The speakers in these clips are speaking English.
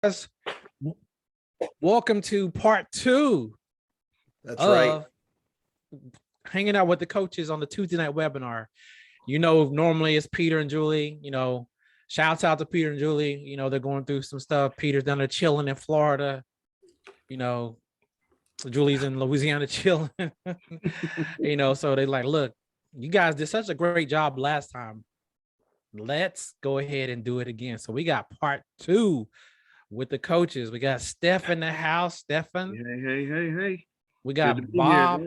Guys, welcome to part 2 That's of right. hanging out with the coaches on the Tuesday night webinar. Normally it's Peter and Julie. Shouts out to Peter and Julie. They're going through some stuff. Peter's down there chilling in Florida. Julie's in Louisiana chilling. So they like, look, you guys did such a great job last time. Let's go ahead and do it again. So we got part 2 with the coaches. We got Steph in the house. Stefan. Hey. We got Bob.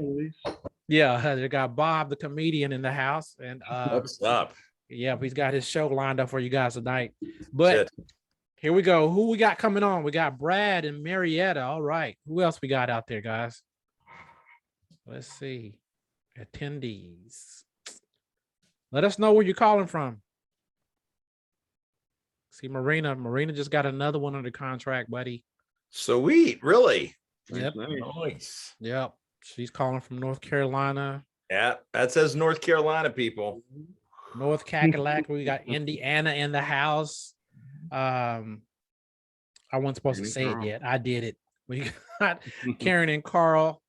Yeah, we got Bob, the comedian, in the house. And What's up? Yeah, he's got his show lined up for you guys tonight. But here we go. Who we got coming on? We got Brad and Marietta. All right. Who else we got out there, guys? Let's see. Attendees. Let us know where you're calling from. See, Marina just got another one under contract, buddy. Sweet, really? Yep. Nice. Yep. She's calling from North Carolina. Yeah, that says North Carolina, people. North Kakalak. We got Indiana in the house. I wasn't supposed to say it yet. I did it. We got Karen and Carl,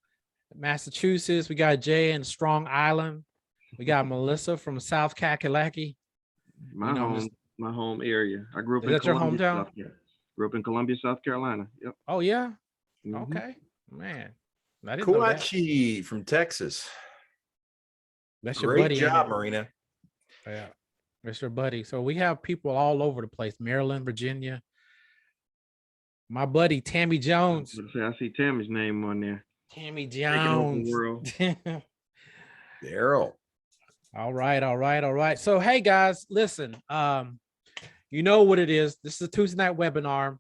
Massachusetts. We got Jay in Strong Island. We got Melissa from South Kakalaki. My home area. I grew up in Columbia, your hometown? Grew up in Columbia, South Carolina. Yep. Oh yeah. Mm-hmm. Okay, man. I didn't know that. Kouachi from Texas. That's your Great buddy. job, Marina. Yeah, that's your buddy. So we have people all over the place: Maryland, Virginia. My buddy Tammy Jones. I see Tammy's name on there. Tammy Jones. Daryl. All right. So hey guys, listen. You know what it is. This is a Tuesday night webinar,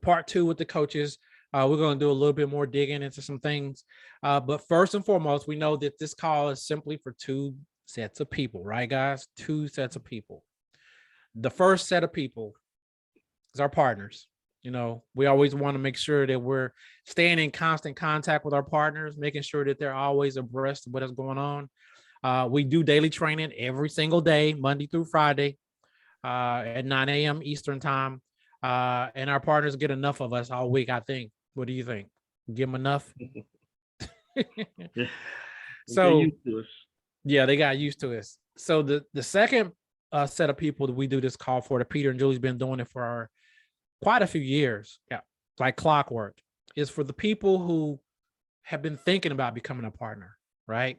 part 2 with the coaches. We're going to do a little bit more digging into some things. But first and foremost, we know that this call is simply for 2 sets of people, right, guys? 2 sets of people. The first set of people is our partners. We always want to make sure that we're staying in constant contact with our partners, making sure that they're always abreast of what is going on. We do daily training every single day, Monday through Friday, at 9 a.m. Eastern time. And our partners get enough of us all week, I think. What do you think? Give them enough? So, they got used to us. So the second set of people that we do this call for, that Peter and Julie's been doing it for quite a few years, like clockwork, is for the people who have been thinking about becoming a partner, right?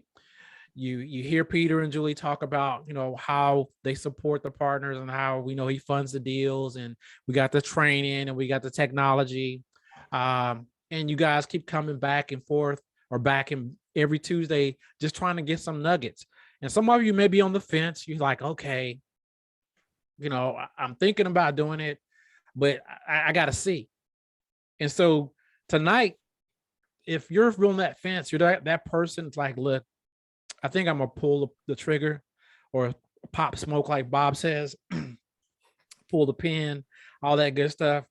You hear Peter and Julie talk about, how they support the partners and how he funds the deals, and we got the training and we got the technology. And you guys keep coming back and forth or back in every Tuesday, just trying to get some nuggets. And some of you may be on the fence. You're like, okay, I'm thinking about doing it, but I got to see. And so tonight, if you're on that fence, you're that person's like, look, I think I'm going to pull the trigger or pop smoke, like Bob says, pull the pin, all that good stuff.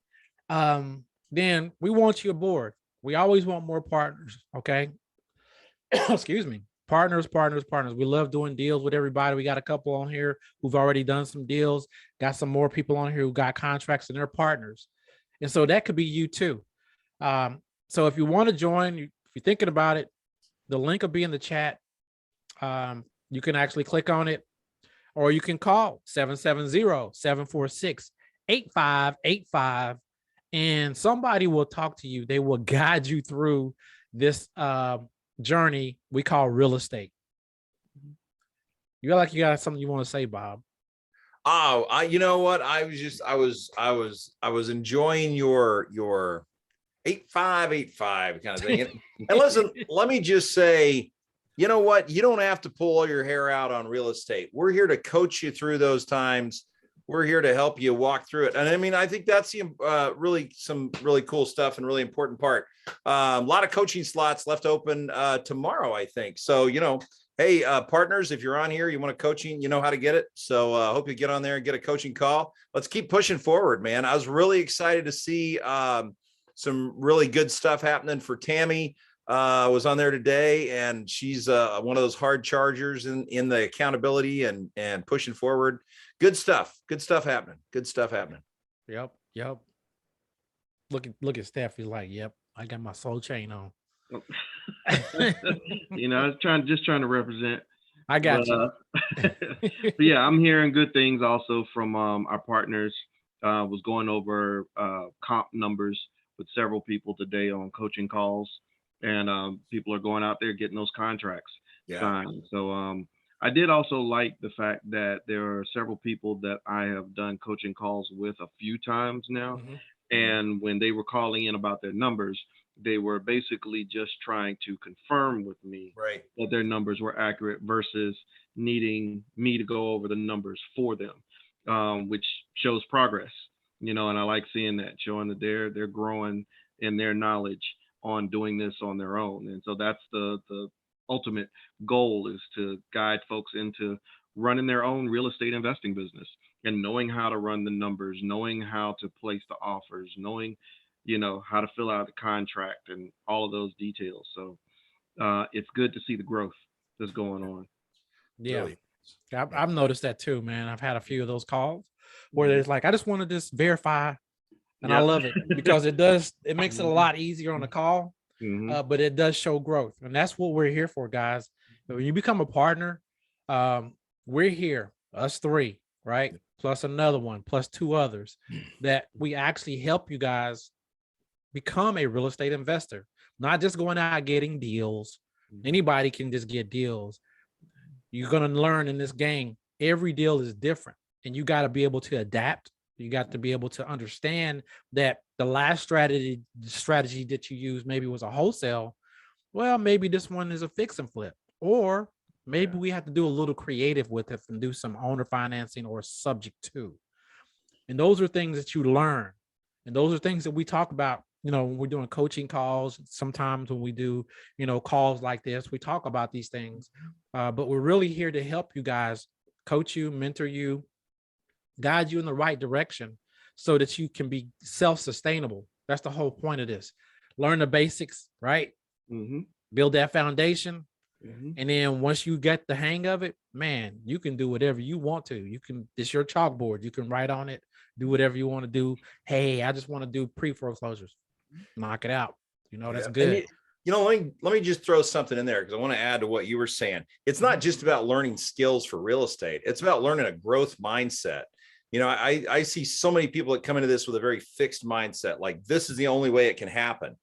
Then we want you aboard. We always want more partners. Okay. Excuse me. Partners. We love doing deals with everybody. We got a couple on here who've already done some deals. Got some more people on here who got contracts and they're partners. And so that could be you too. So if you want to join, if you're thinking about it, the link will be in the chat. You can actually click on it, or you can call 770-746-8585, and somebody will talk to you. They will guide you through this journey we call real estate. You got something you want to say, Bob? Oh, you know what? I was enjoying your 8585 kind of thing. And listen, let me just say, you know what? You don't have to pull all your hair out on real estate. We're here to coach you through those times. We're here to help you walk through it. And I mean, I think that's really some really cool stuff and really important part. A lot of coaching slots left open tomorrow, I think. So, hey, partners, if you're on here, you want a coaching, you know how to get it. So I hope you get on there and get a coaching call. Let's keep pushing forward, man. I was really excited to see some really good stuff happening for Tammy. Was on there today, and she's one of those hard chargers in the accountability and pushing forward. Good stuff happening. Yep. Look at Steph. He's like, yep, I got my soul chain on. You know, I was just trying to represent. I got But, you. but yeah, I'm hearing good things also from our partners. Was going over comp numbers with several people today on coaching calls, and people are going out there getting those contracts signed. So I did also like the fact that there are several people that I have done coaching calls with a few times now. Mhm. And when they were calling in about their numbers, they were basically just trying to confirm with me Right. that their numbers were accurate versus needing me to go over the numbers for them, which shows progress, you know, and I like seeing that, showing that they're growing in their knowledge on doing this on their own. And so that's the ultimate goal, is to guide folks into running their own real estate investing business and knowing how to run the numbers, knowing how to place the offers, knowing, you know, how to fill out the contract and all of those details. So it's good to see the growth that's going on. Yeah. Really. I've noticed that too, man. I've had a few of those calls where Mhm. it's like, I just want to just verify. And I Yep. love it because it makes it a lot easier on the call, Mhm. but it does show growth. And that's what we're here for, guys. When you become a partner, we're here, us three, right? Plus another one, plus two others, that we actually help you guys become a real estate investor, not just going out getting deals. Anybody can just get deals. You're going to learn in this game, every deal is different, and you got to be able to adapt. You got to be able to understand that the last strategy that you used maybe was a wholesale. Well, maybe this one is a fix and flip, or maybe we have to do a little creative with it and do some owner financing or subject to. And those are things that you learn. And those are things that we talk about, you know, when we're doing coaching calls. Sometimes when we do, you know, calls like this, we talk about these things. But we're really here to help you guys, coach you, mentor you, guide you in the right direction so that you can be self-sustainable. That's the whole point of this. Learn the basics, right? Mhm. Build that foundation. Mhm. And then once you get the hang of it, man, you can do whatever you want to. You can, it's your chalkboard. You can write on it, do whatever you want to do. Hey, I just want to do pre-foreclosures. Knock it out. You know, that's And good. you know, let me just throw something in there, because I want to add to what you were saying. It's not just about learning skills for real estate. It's about learning a growth mindset. You know, I see so many people that come into this with a very fixed mindset, like this is the only way it can happen.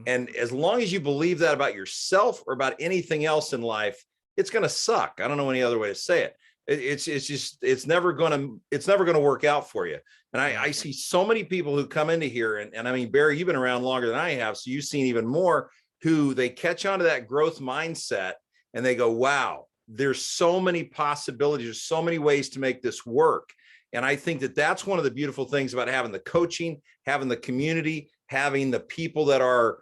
And as long as you believe that about yourself or about anything else in life, it's going to suck. I don't know any other way to say it. It's never going to work out for you. And I see so many people who come into here, and I mean, Barry, you've been around longer than I have, so you've seen even more, who they catch on to that growth mindset and they go, wow, there's so many possibilities. There's so many ways to make this work. And I think that that's one of the beautiful things about having the coaching, having the community, having the people that are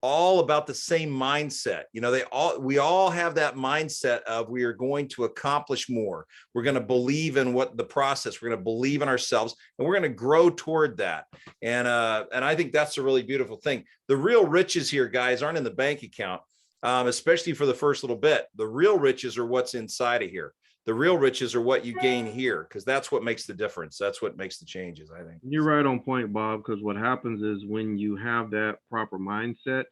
all about the same mindset. You know, we all have that mindset of we are going to accomplish more. We're going to believe in what the process, we're going to believe in ourselves, and we're going to grow toward that. And I think that's a really beautiful thing. The real riches here, guys, aren't in the bank account, especially for the first little bit. The real riches are what's inside of here. The real riches are what you gain here, because that's what makes the difference. That's what makes the changes, I think. You're right on point, Bob, because what happens is when you have that proper mindset,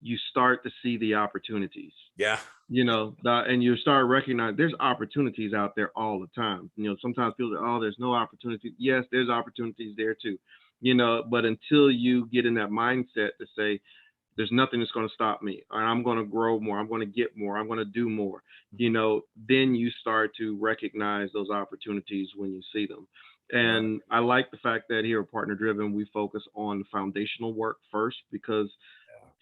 you start to see the opportunities. Yeah. You know, and you start recognizing there's opportunities out there all the time. You know, sometimes people say, oh, there's no opportunity. Yes, there's opportunities there too. You know, but until you get in that mindset to say, there's nothing that's going to stop me, or I'm going to grow more, I'm going to get more, I'm going to do more, you know, then you start to recognize those opportunities when you see them. And I like the fact that here at Partner Driven, we focus on foundational work first, because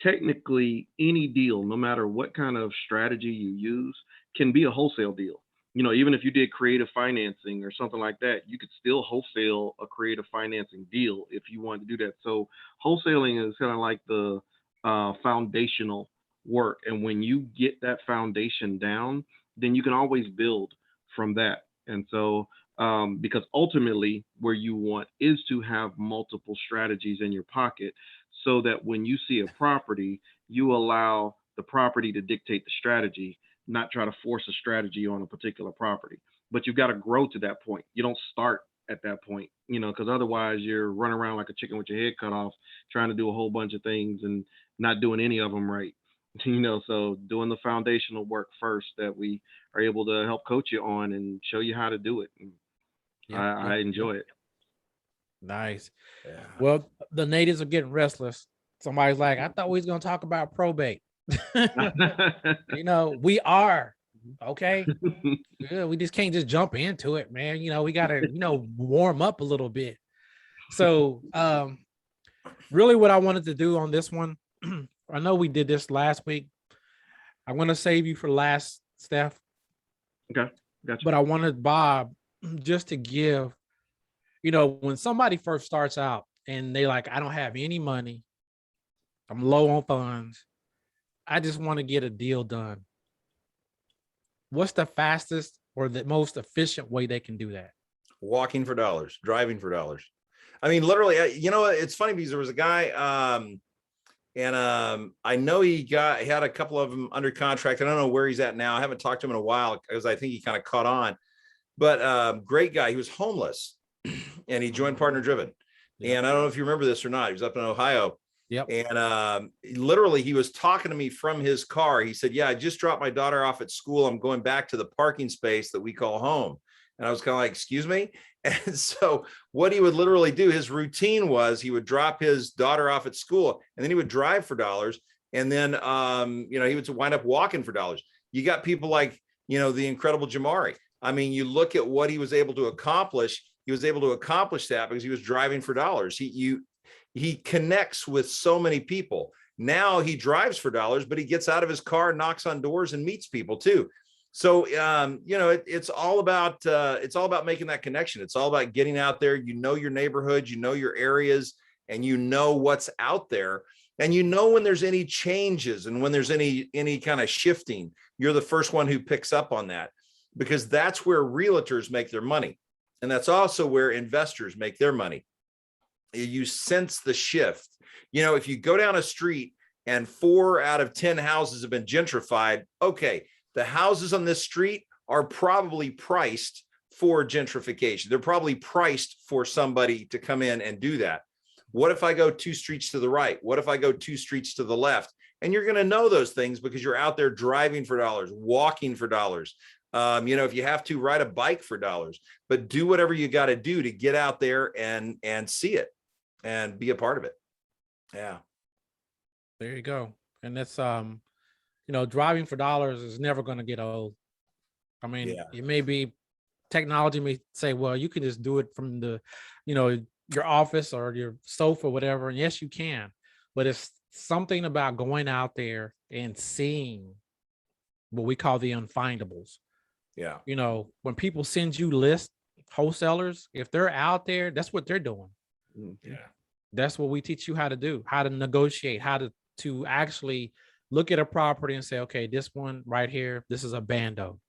technically any deal, no matter what kind of strategy you use, can be a wholesale deal. You know, even if you did creative financing or something like that, you could still wholesale a creative financing deal if you wanted to do that. So wholesaling is kind of like the foundational work. And when you get that foundation down, then you can always build from that. And so, because ultimately where you want is to have multiple strategies in your pocket, so that when you see a property, you allow the property to dictate the strategy, not try to force a strategy on a particular property. But you've got to grow to that point. You don't start at that point, because otherwise you're running around like a chicken with your head cut off, trying to do a whole bunch of things and not doing any of them right. So doing the foundational work first that we are able to help coach you on and show you how to do it. And I enjoy it. Nice. Yeah. Well, the natives are getting restless. Somebody's like, I thought we was going to talk about probate. We are. Okay. Yeah, we just can't just jump into it, man. We got to, warm up a little bit. So, really what I wanted to do on this one, I know we did this last week. I'm going to save you for last, Steph. Okay. Gotcha. But I wanted Bob just to give, when somebody first starts out and they like, I don't have any money, I'm low on funds, I just want to get a deal done. What's the fastest or the most efficient way they can do that? Walking for dollars, driving for dollars. I mean, literally, it's funny because there was a guy, I know he had a couple of them under contract. I don't know where he's at now. I haven't talked to him in a while because I think he kind of caught on, but great guy. He was homeless and he joined Partner Driven. Yep. And I don't know if you remember this or not. He was up in Ohio. Yep. And literally he was talking to me from his car. He said, yeah, I just dropped my daughter off at school. I'm going back to the parking space that we call home. And I was kind of like, excuse me. And so what he would literally do, his routine was he would drop his daughter off at school and then he would drive for dollars. And then, he would wind up walking for dollars. You got people like, the incredible Jamari. I mean, you look at what he was able to accomplish. He was able to accomplish that because he was driving for dollars. He connects with so many people. Now he drives for dollars, but he gets out of his car, knocks on doors and meets people too. So, it's all about making that connection. It's all about getting out there. Your neighborhood, your areas, and what's out there. And when there's any changes and when there's any kind of shifting, you're the first one who picks up on that, because that's where realtors make their money. And that's also where investors make their money. You sense the shift. If you go down a street and 4 out of 10 houses have been gentrified, okay, the houses on this street are probably priced for gentrification. They're probably priced for somebody to come in and do that. What if I go 2 streets to the right? What if I go 2 streets to the left? And you're going to know those things because you're out there driving for dollars, walking for dollars. If you have to, ride a bike for dollars, but do whatever you got to do to get out there and see it and be a part of it. Yeah. There you go. And that's, driving for dollars is never going to get old. I mean, It may be, technology may say, well, you can just do it from the, your office or your sofa, whatever. And yes, you can, but it's something about going out there and seeing what we call the unfindables. Yeah. When people send you lists, wholesalers, if they're out there, that's what they're doing. Yeah. That's what we teach you how to do, how to negotiate, how to actually look at a property and say, okay, this one right here, this is a bando.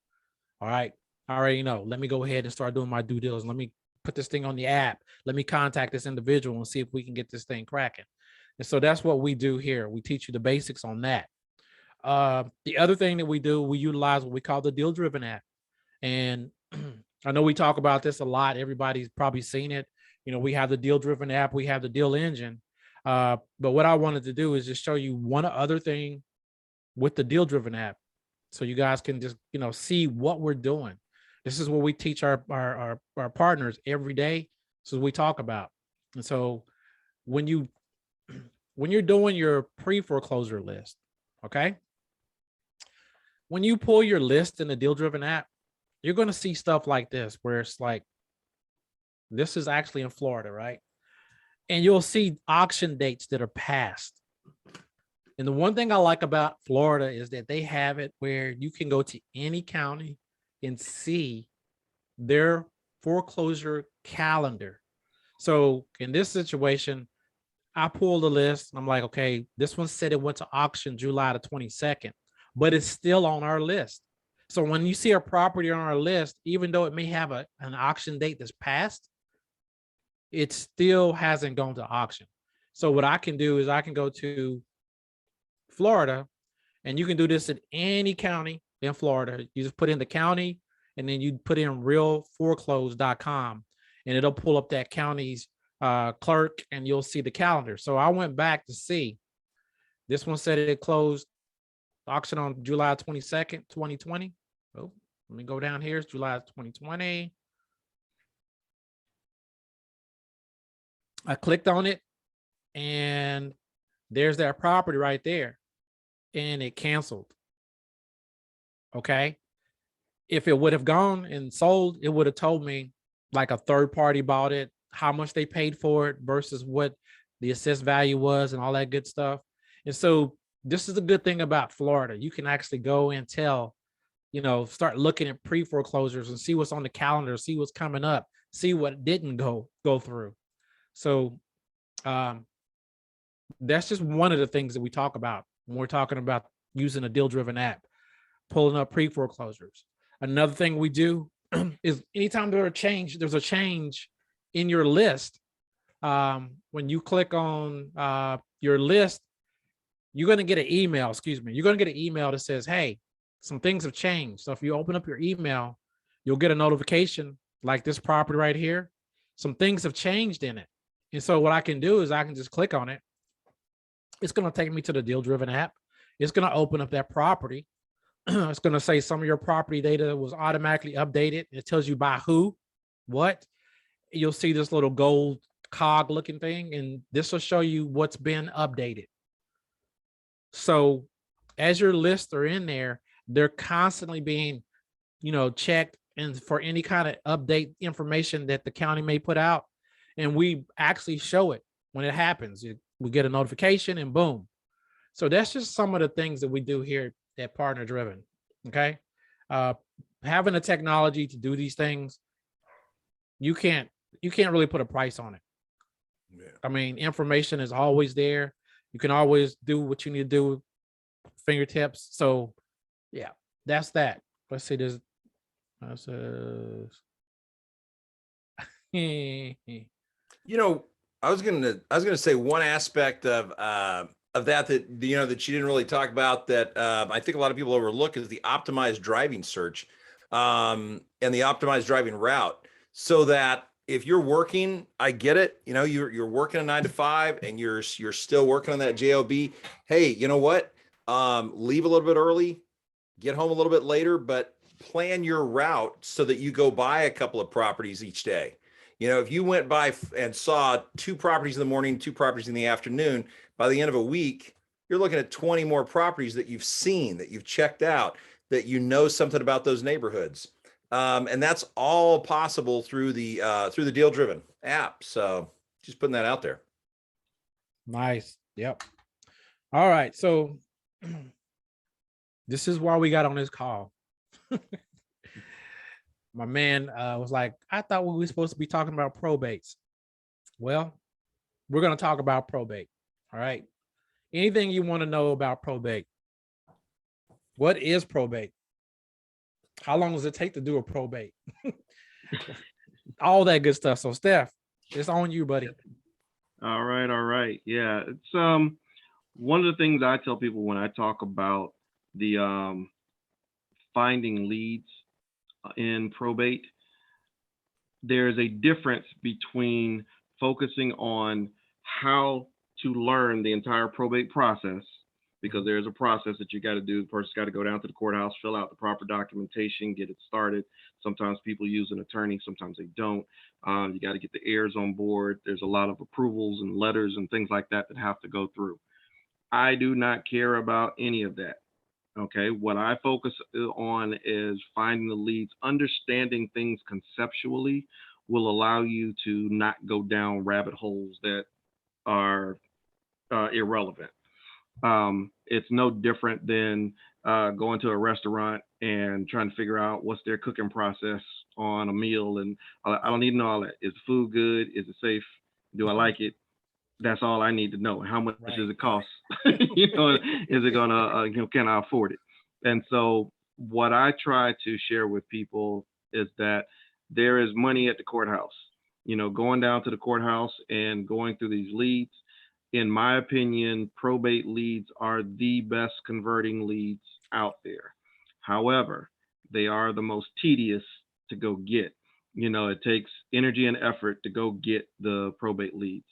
All right. I already know. Let me go ahead and start doing my due diligence. Let me put this thing on the app. Let me contact this individual and see if we can get this thing cracking. And so that's what we do here. We teach you the basics on that. The other thing that we do, we utilize what we call the Deal Driven app. And I know we talk about this a lot. Everybody's probably seen it. We have the Deal Driven app. We have the Deal Engine. But what I wanted to do is just show you one other thing with the Deal Driven app, so you guys can just, see what we're doing. This is what we teach our partners every day. This is what we talk about. And so when you're doing your pre-foreclosure list, okay, when you pull your list in the Deal Driven app, you're going to see stuff like this, where it's like, this is actually in Florida, right? And you'll see auction dates that are passed. And the one thing I like about Florida is that they have it where you can go to any county and see their foreclosure calendar. So in this situation, I pulled the list. I'm like, okay, this one said it went to auction July the 22nd, but it's still on our list. So when you see a property on our list, even though it may have an auction date that's passed, it still hasn't gone to auction. So what I can do is I can go to Florida, and you can do this in any county in Florida. You just put in the county, and then you put in realforeclose.com, and it'll pull up that county's clerk, and you'll see the calendar. So I went back to see. This one said it closed auction on July 22nd, 2020. Oh, let me go down here. It's July 2020. I clicked on it, and there's that property right there, and it canceled. Okay. If it would have gone and sold, it would have told me like a third party bought it, how much they paid for it versus what the assessed value was and all that good stuff. And so this is a good thing about Florida. You can actually go and tell, start looking at pre-foreclosures and see what's on the calendar, see what's coming up, see what didn't go through. So that's just one of the things that we talk about when we're talking about using a deal-driven app, pulling up pre-foreclosures. Another thing we do is anytime there's a change in your list, when you click on your list, you're going to get an email, you're going to get an email that says, hey, some things have changed. So if you open up your email, you'll get a notification like this property right here. Some things have changed in it. And so what I can do is I can just click on it. It's going to take me to the deal-driven app. It's going to open up that property. It's going to say some of your property data was automatically updated. It tells you by who, what. You'll see this little gold cog looking thing, and this will show you what's been updated. So as your lists are in there, they're constantly being, checked and for any kind of update information that the county may put out. And we actually show it when it happens. We get a notification and boom. So that's just some of the things that we do here at Partner Driven. Okay. Having the technology to do these things, you can't really put a price on it. Yeah. I mean, information is always there. You can always do what you need to do, fingertips. So yeah, that's that. Let's see this. I was gonna say one aspect of that that you didn't really talk about that I think a lot of people overlook is the optimized driving search and the optimized driving route. So that if you're working, I get it, you're working a 9 to 5 and you're still working on that job. Hey, you know what? Leave a little bit early, get home a little bit later, but plan your route so that you go buy a couple of properties each day. If you went by and saw 2 properties in the morning, 2 properties in the afternoon, by the end of a week, you're looking at 20 more properties that you've seen, that you've checked out, that something about those neighborhoods. And that's all possible through the Deal Driven app. So just putting that out there. Nice. Yep. All right. So this is why we got on this call. My man was like, I thought we were supposed to be talking about probates. Well, we're going to talk about probate. All right. Anything you want to know about probate? What is probate? How long does it take to do a probate? All that good stuff. So Steph, it's on you, buddy. All right. Yeah, it's one of the things I tell people when I talk about the finding leads in probate. There's a difference between focusing on how to learn the entire probate process, because there's a process that you got to do. The person's got to go down to the courthouse, fill out the proper documentation, get it started. Sometimes people use an attorney, sometimes they don't. You got to get the heirs on board. There's a lot of approvals and letters and things like that that have to go through. I do not care about any of that. Okay, what I focus on is finding the leads. Understanding things conceptually will allow you to not go down rabbit holes that are irrelevant. It's no different than going to a restaurant and trying to figure out what's their cooking process on a meal. And I don't need to know all that. Is the food good? Is it safe? Do I like it? That's all I need to know. How much does it cost? Is it gonna, can I afford it? And so what I try to share with people is that there is money at the courthouse. Going down to the courthouse and going through these leads, in my opinion, probate leads are the best converting leads out there. However, they are the most tedious to go get. It takes energy and effort to go get the probate leads.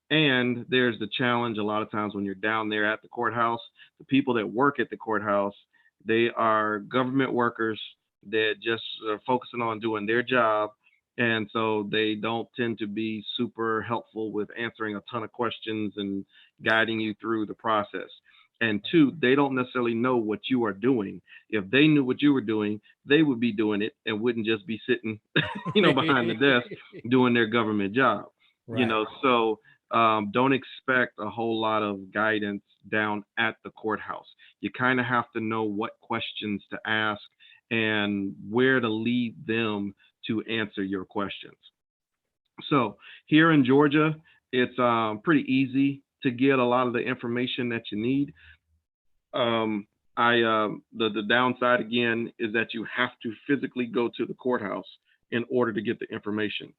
And there's the challenge a lot of times when you're down there at the courthouse, the people that work at the courthouse, they are government workers that just are focusing on doing their job. And so they don't tend to be super helpful with answering a ton of questions and guiding you through the process. And two, they don't necessarily know what you are doing. If they knew what you were doing, they would be doing it and wouldn't just be sitting, behind the desk doing their government job. Right. So don't expect a whole lot of guidance down at the courthouse. You kind of have to know what questions to ask and where to lead them to answer your questions. So here in Georgia, it's pretty easy to get a lot of the information that you need. The downside again is that you have to physically go to the courthouse in order to get the information.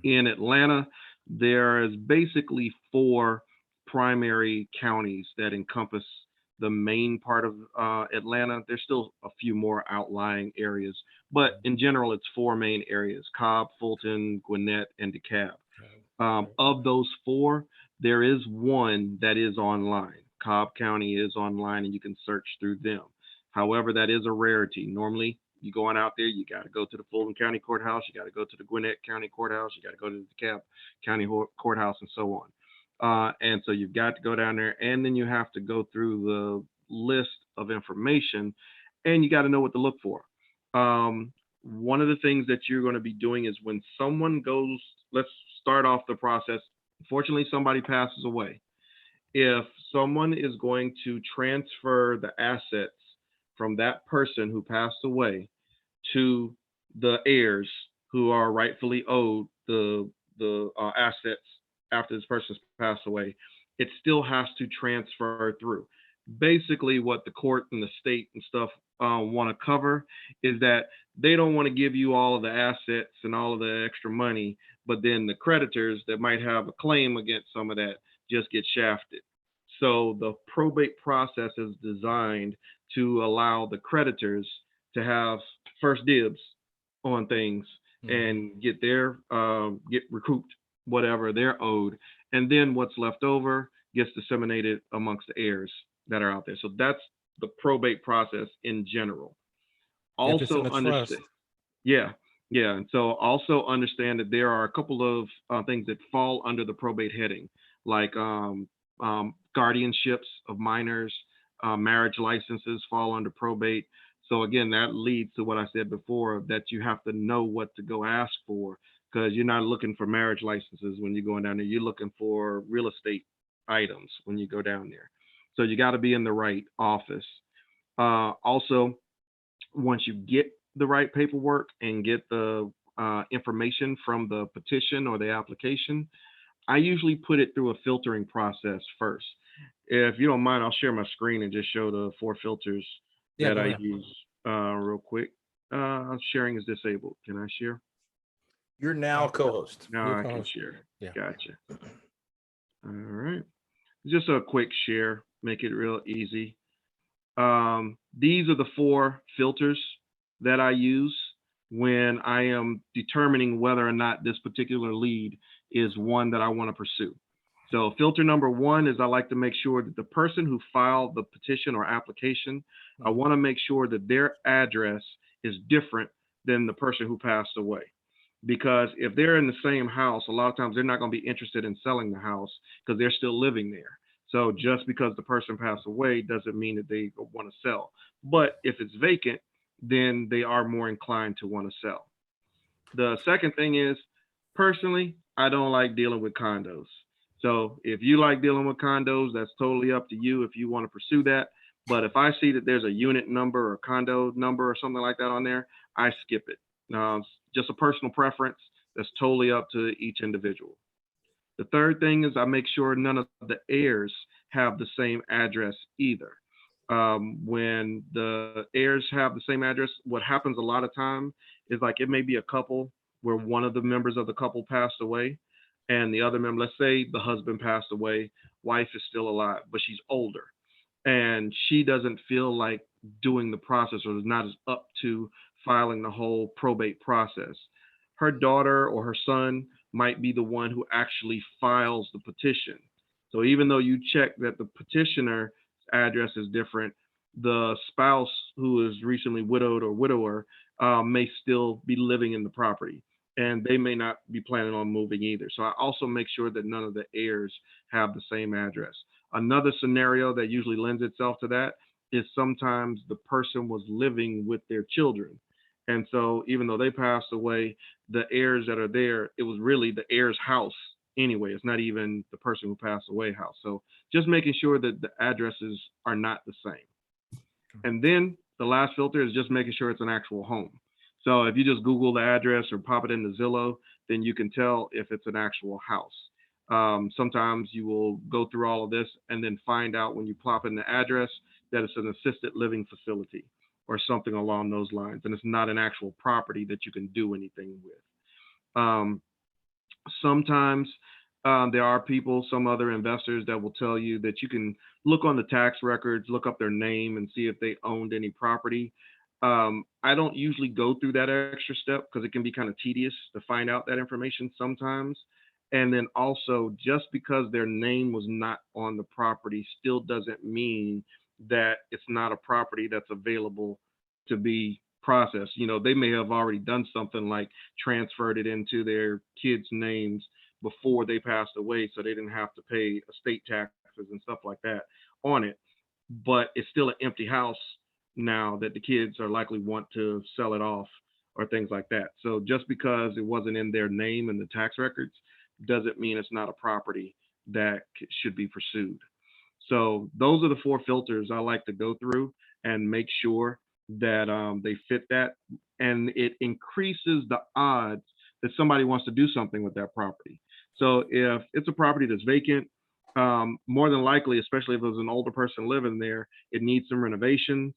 In Atlanta, there is basically 4 primary counties that encompass the main part of Atlanta. There's still a few more outlying areas, but in general, it's 4 main areas: Cobb, Fulton, Gwinnett, and DeKalb. Of those 4, there is one that is online. Cobb County is online and you can search through them. However, that is a rarity. Normally, you going out there, you got to go to the Fulton County Courthouse, you got to go to the Gwinnett County Courthouse, you got to go to the DeKalb County Courthouse, and so on. And so you've got to go down there, and then you have to go through the list of information, and you got to know what to look for. One of the things that you're going to be doing is when someone goes, let's start off the process. Unfortunately, somebody passes away. If someone is going to transfer the assets from that person who passed away to the heirs who are rightfully owed the assets after this person's passed away, it still has to transfer through. Basically, what the court and the state and stuff want to cover is that they don't want to give you all of the assets and all of the extra money, but then the creditors that might have a claim against some of that just get shafted. So the probate process is designed to allow the creditors to have first dibs on things and get recouped whatever they're owed, and then what's left over gets disseminated amongst the heirs that are out there. So that's the probate process in general. Also understand, yeah, and so also understand that there are a couple of things that fall under the probate heading, like guardianships of minors, marriage licenses fall under probate. So again, that leads to what I said before, that you have to know what to go ask for, because you're not looking for marriage licenses when you're going down there. You're looking for real estate items when you go down there. So you got to be in the right office. Also, once you get the right paperwork and get the information from the petition or the application, I usually put it through a filtering process first. If you don't mind, I'll share my screen and just show the 4 filters that I use real quick. Sharing is disabled. Can I share? You're now a co-host. Now I can share. Yeah. Gotcha. All right. Just a quick share, make it real easy. These are the 4 filters that I use when I am determining whether or not this particular lead is one that I want to pursue. So filter number 1 is I like to make sure that the person who filed the petition or application, I want to make sure that their address is different than the person who passed away. Because if they're in the same house, a lot of times they're not going to be interested in selling the house because they're still living there. So just because the person passed away doesn't mean that they want to sell. But if it's vacant, then they are more inclined to want to sell. The second thing is, personally, I don't like dealing with condos. So if you like dealing with condos, that's totally up to you if you want to pursue that. But if I see that there's a unit number or condo number or something like that on there, I skip it. Just a personal preference. That's totally up to each individual. The third thing is I make sure none of the heirs have the same address either. When the heirs have the same address, what happens a lot of time is, like, it may be a couple where one of the members of the couple passed away and the other member, let's say the husband passed away, wife is still alive, but she's older and she doesn't feel like doing the process or is not as up to filing the whole probate process. her daughter or her son might be the one who actually files the petition. So even though you check that the petitioner's address is different, the spouse who is recently widowed or widower may still be living in the property, and they may not be planning on moving either. So I also make sure that none of the heirs have the same address. Another scenario that usually lends itself to that is sometimes the person was living with their children. And so even though they passed away, the heirs that are there, it was really the heir's house anyway. It's not even the person who passed away house. So just making sure that the addresses are not the same. And then the last filter is just making sure it's an actual home. So if you just Google the address or pop it into Zillow, then you can tell if it's an actual house. Sometimes you will go through all of this and then find out when you plop in the address that it's an assisted living facility or something along those lines. And it's not an actual property that you can do anything with. Sometimes there are people, some other investors that will tell you that you can look on the tax records, look up their name and see if they owned any property. I don't usually go through that extra step because it can be kind of tedious to find out that information sometimes. And then also, just because their name was not on the property still doesn't mean that it's not a property that's available to be processed. You know, they may have already done something like transferred it into their kids' names before they passed away, so they didn't have to pay estate taxes and stuff like that on it. But it's still an empty house now that the kids are likely want to sell it off or things like that. So just because it wasn't in their name in the tax records doesn't mean it's not a property that should be pursued. So those are the 4 filters I like to go through and make sure that they fit that, and it increases the odds that somebody wants to do something with that property. So if it's a property that's vacant, more than likely, especially if it was an older person living there, it needs some renovations.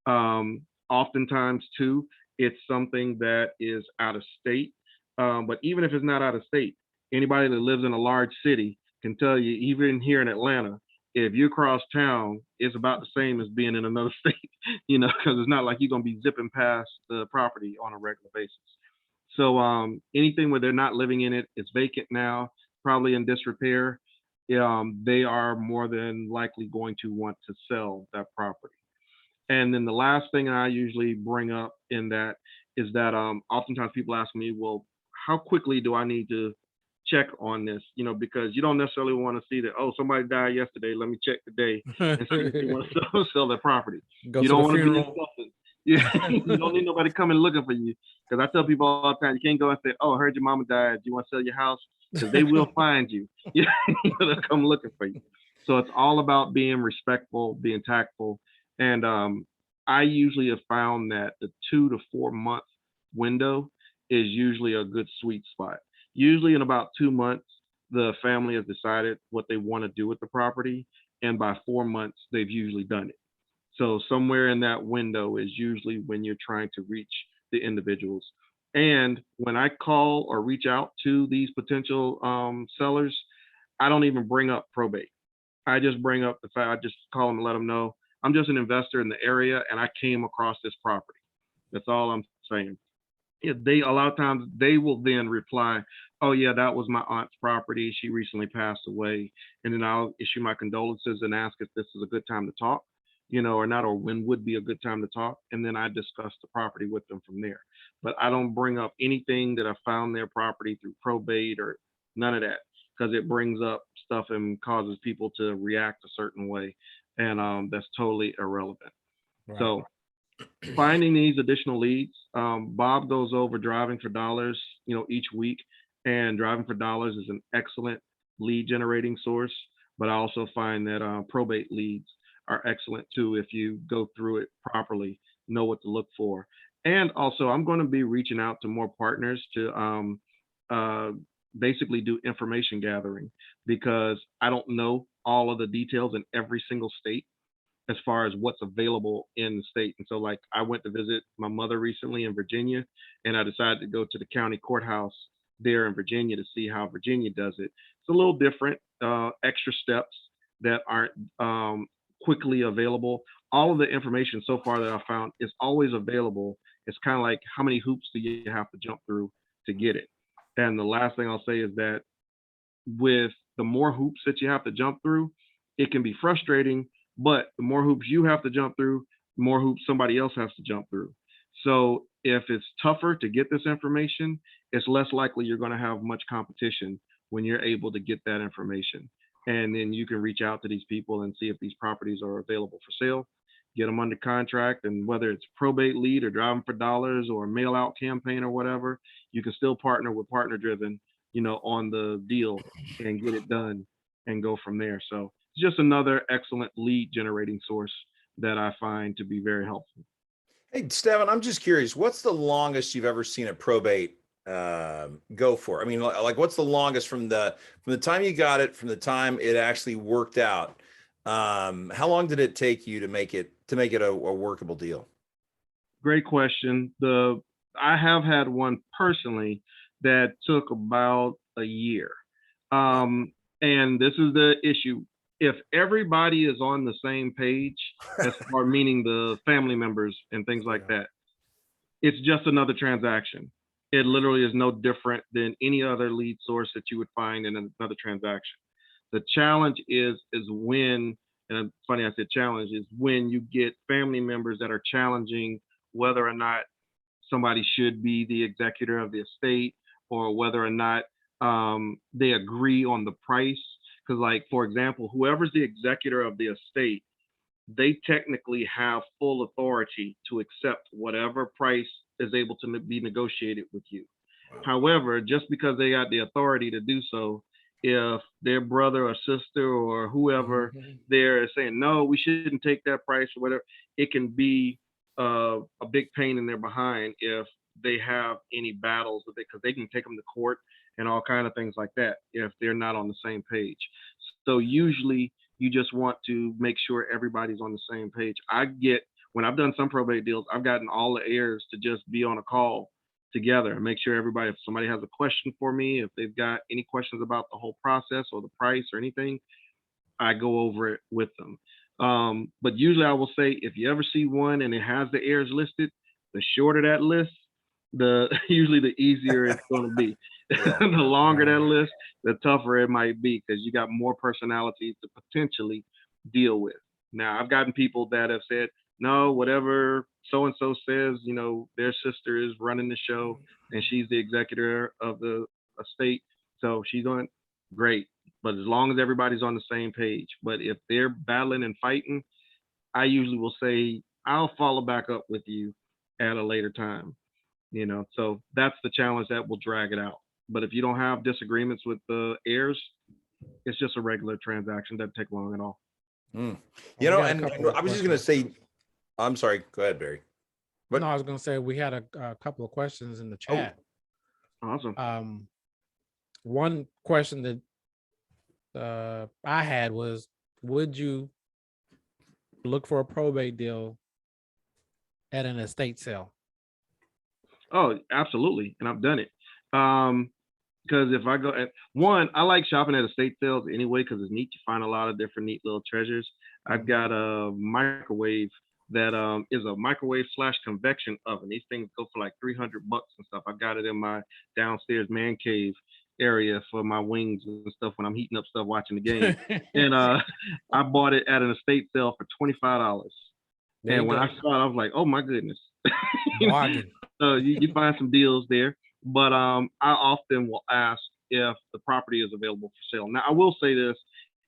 Oftentimes too, it's something that is out of state. But even if it's not out of state, anybody that lives in a large city can tell you, even here in Atlanta, if you cross town, it's about the same as being in another state, you know, because it's not like you're going to be zipping past the property on a regular basis. So anything where they're not living in it, it's vacant now, probably in disrepair, they are more than likely going to want to sell that property. And then the last thing I usually bring up in that is that oftentimes people ask me, well, how quickly do I need to check on this? You know, because you don't necessarily want to see that, oh, somebody died yesterday, let me check today and see if you want to sell their property. Go You to don't the want to be funeral. insulted. Yeah, you don't need nobody coming looking for you. Because I tell people all the time, you can't go and say, oh, I heard your mama died, do you want to sell your house? Because they will find you. Yeah, they'll come looking for you. So it's all about being respectful, being tactful. And I usually have found that the 2 to 4 month window is usually a good sweet spot. Usually in about 2 months, the family has decided what they want to do with the property. And by 4 months, they've usually done it. So somewhere in that window is usually when you're trying to reach the individuals. And when I call or reach out to these potential sellers, I don't even bring up probate. I just bring up the fact, I just call them and let them know I'm just an investor in the area and I came across this property. That's all I'm saying. They a lot of times they will then reply, oh yeah, that was my aunt's property, she recently passed away, and then I'll issue my condolences and ask if this is a good time to talk, you know, or not, or when would be a good time to talk, and then I discuss the property with them from there. But I don't bring up anything that I found their property through probate or none of that, because it brings up stuff and causes people to react a certain way, and that's totally irrelevant. Right. So finding these additional leads, Bob goes over driving for dollars, you know, each week, and driving for dollars is an excellent lead generating source. But I also find that probate leads are excellent too if you go through it properly, know what to look for. And also, I'm going to be reaching out to more partners to basically do information gathering, because I don't know all of the details in every single state as far as what's available in the state. And so like I went to visit my mother recently in Virginia, and I decided to go to the county courthouse there in Virginia to see how Virginia does it. It's a little different, extra steps that aren't quickly available. All of the information so far that I found is always available. It's kind of like how many hoops do you have to jump through to get it. And the last thing I'll say is that with the more hoops that you have to jump through, it can be frustrating, but the more hoops you have to jump through, the more hoops somebody else has to jump through. So if it's tougher to get this information, it's less likely you're going to have much competition when you're able to get that information. And then you can reach out to these people and see if these properties are available for sale, get them under contract, and whether it's probate lead or driving for dollars or mail out campaign or whatever, you can still partner with Partner Driven, on the deal and get it done and go from there. So it's just another excellent lead generating source that I find to be very helpful. Hey, Steven, I'm just curious, what's the longest you've ever seen a probate go for? I mean, like what's the longest from the time you got it, from the time it actually worked out? How long did it take you to make it a workable deal? Great question. I have had one personally that took about a year. And this is the issue. If everybody is on the same page, as far meaning the family members and things like that, it's just another transaction. It literally is no different than any other lead source that you would find in another transaction. The challenge is when, and it's funny I said challenge, is when you get family members that are challenging whether or not somebody should be the executor of the estate, or whether or not they agree on the price. Because, like, for example, whoever's the executor of the estate, they technically have full authority to accept whatever price is able to be negotiated with you. Wow. However, just because they got the authority to do so, if their brother or sister or whoever there is saying, no, we shouldn't take that price or whatever, it can be a big pain in their behind if they have any battles with it, because they can take them to court and all kind of things like that if they're not on the same page. So usually you just want to make sure everybody's on the same page. When I've done some probate deals, I've gotten all the heirs to just be on a call together and make sure everybody, if somebody has a question for me, if they've got any questions about the whole process or the price or anything, I go over it with them. But usually I will say, if you ever see one and it has the heirs listed, the shorter that list, usually the easier it's going to be. The longer that list, the tougher it might be, because you got more personalities to potentially deal with. Now, I've gotten people that have said, no, whatever so-and-so says, their sister is running the show and she's the executor of the estate. So she's going, great. But as long as everybody's on the same page. But if they're battling and fighting, I usually will say, I'll follow back up with you at a later time. So that's the challenge that will drag it out. But if you don't have disagreements with the heirs, it's just a regular transaction. Doesn't take long at all. And I was just going to say, I'm sorry, go ahead, Barry. But no, I was going to say we had a couple of questions in the chat. Oh, awesome. One question that I had was, would you look for a probate deal at an estate sale? Oh, absolutely. And I've done it. Because if I go I like shopping at estate sales anyway, because it's neat. You find a lot of different neat little treasures. I've got a microwave that is a microwave / convection oven. These things go for like $300 and stuff. I've got it in my downstairs man cave area for my wings and stuff when I'm heating up stuff watching the game. And I bought it at an estate sale for $25. And when I saw it, I was like, oh my goodness. So you find some deals there. But I often will ask if the property is available for sale. Now, I will say this,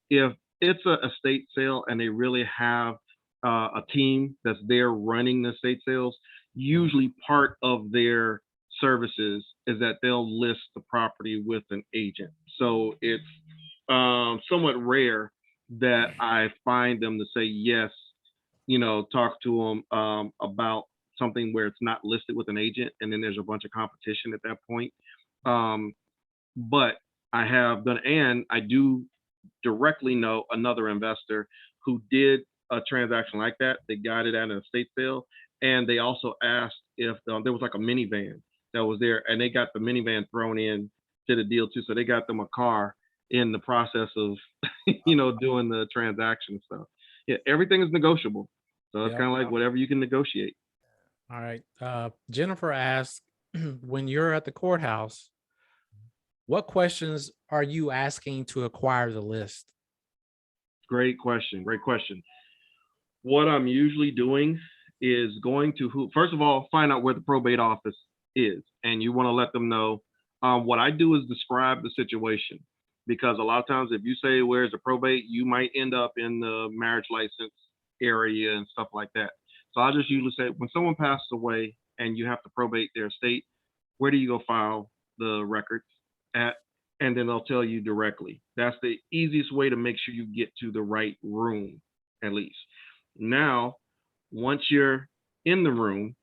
if it's an estate sale and they really have a team that's there running the estate sales, usually part of their services is that they'll list the property with an agent. So it's somewhat rare that I find them to say yes, talk to them about something where it's not listed with an agent and then there's a bunch of competition at that point. But I have done, and I do directly know another investor who did a transaction like that. They got it at an estate sale, and they also asked if there was like a minivan that was there, and they got the minivan thrown in to the deal too. So they got them a car in the process of, doing the transaction stuff. Yeah, everything is negotiable. So it's kind of like whatever you can negotiate. All right. Jennifer asked, when you're at the courthouse, what questions are you asking to acquire the list? Great question. Great question. What I'm usually doing is going to first of all, find out where the probate office is. And you want to let them know. What I do is describe the situation, because a lot of times if you say, where's the probate, you might end up in the marriage license area and stuff like that. So I just usually say, when someone passes away and you have to probate their estate, where do you go file the records at? And then they'll tell you directly. That's the easiest way to make sure you get to the right room, at least. Now, once you're in the room,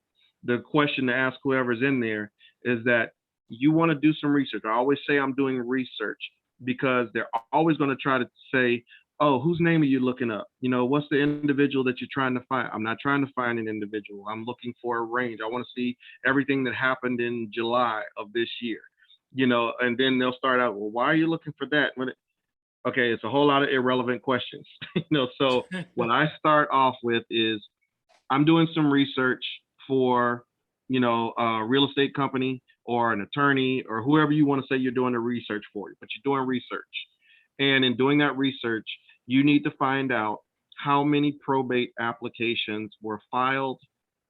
the question to ask whoever's in there is that you want to do some research. I always say I'm doing research, because they're always going to try to say, oh, whose name are you looking up? You know, what's the individual that you're trying to find? I'm not trying to find an individual. I'm looking for a range. I want to see everything that happened in July of this year, you know, and then they'll start out, well, why are you looking for that? Okay, it's a whole lot of irrelevant questions, you know. So what I start off with is, I'm doing some research for, you know, a real estate company or an attorney or whoever you want to say you're doing the research for, but you're doing research. And in doing that research, you need to find out how many probate applications were filed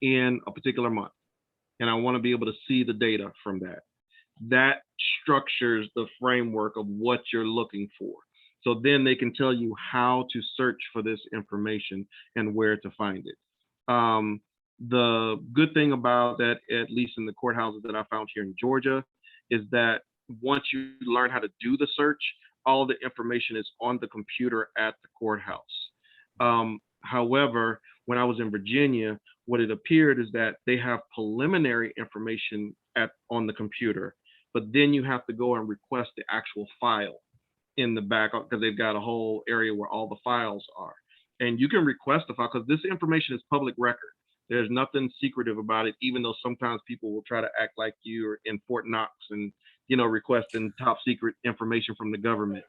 in a particular month. And I want to be able to see the data from that. That structures the framework of what you're looking for. So then they can tell you how to search for this information and where to find it. The good thing about that, at least in the courthouses that I found here in Georgia, is that once you learn how to do the search, all the information is on the computer at the courthouse. However, when I was in Virginia, what it appeared is that they have preliminary information on the computer, but then you have to go and request the actual file in the back, because they've got a whole area where all the files are. And you can request the file, because this information is public record. There's nothing secretive about it, even though sometimes people will try to act like you're in Fort Knox and, you know, requesting top secret information from the government,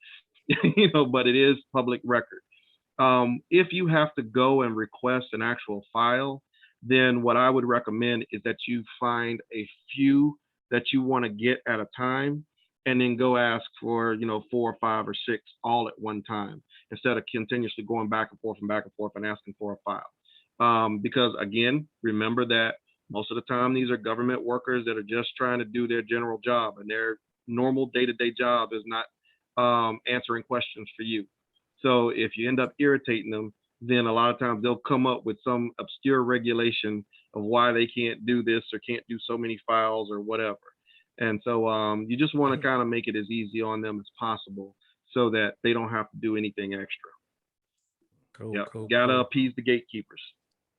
you know, but it is public record. If you have to go and request an actual file, then what I would recommend is that you find a few that you want to get at a time, and then go ask for, you know, 4 or 5 or 6 all at one time, instead of continuously going back and forth and asking for a file. Because again, remember that most of the time these are government workers that are just trying to do their general job, and their normal day-to-day job is not answering questions for you. So if you end up irritating them, then a lot of times they'll come up with some obscure regulation of why they can't do this or can't do so many files or whatever. And so you just want to kind of make it as easy on them as possible, so that they don't have to do anything extra. Cool. Gotta appease the gatekeepers.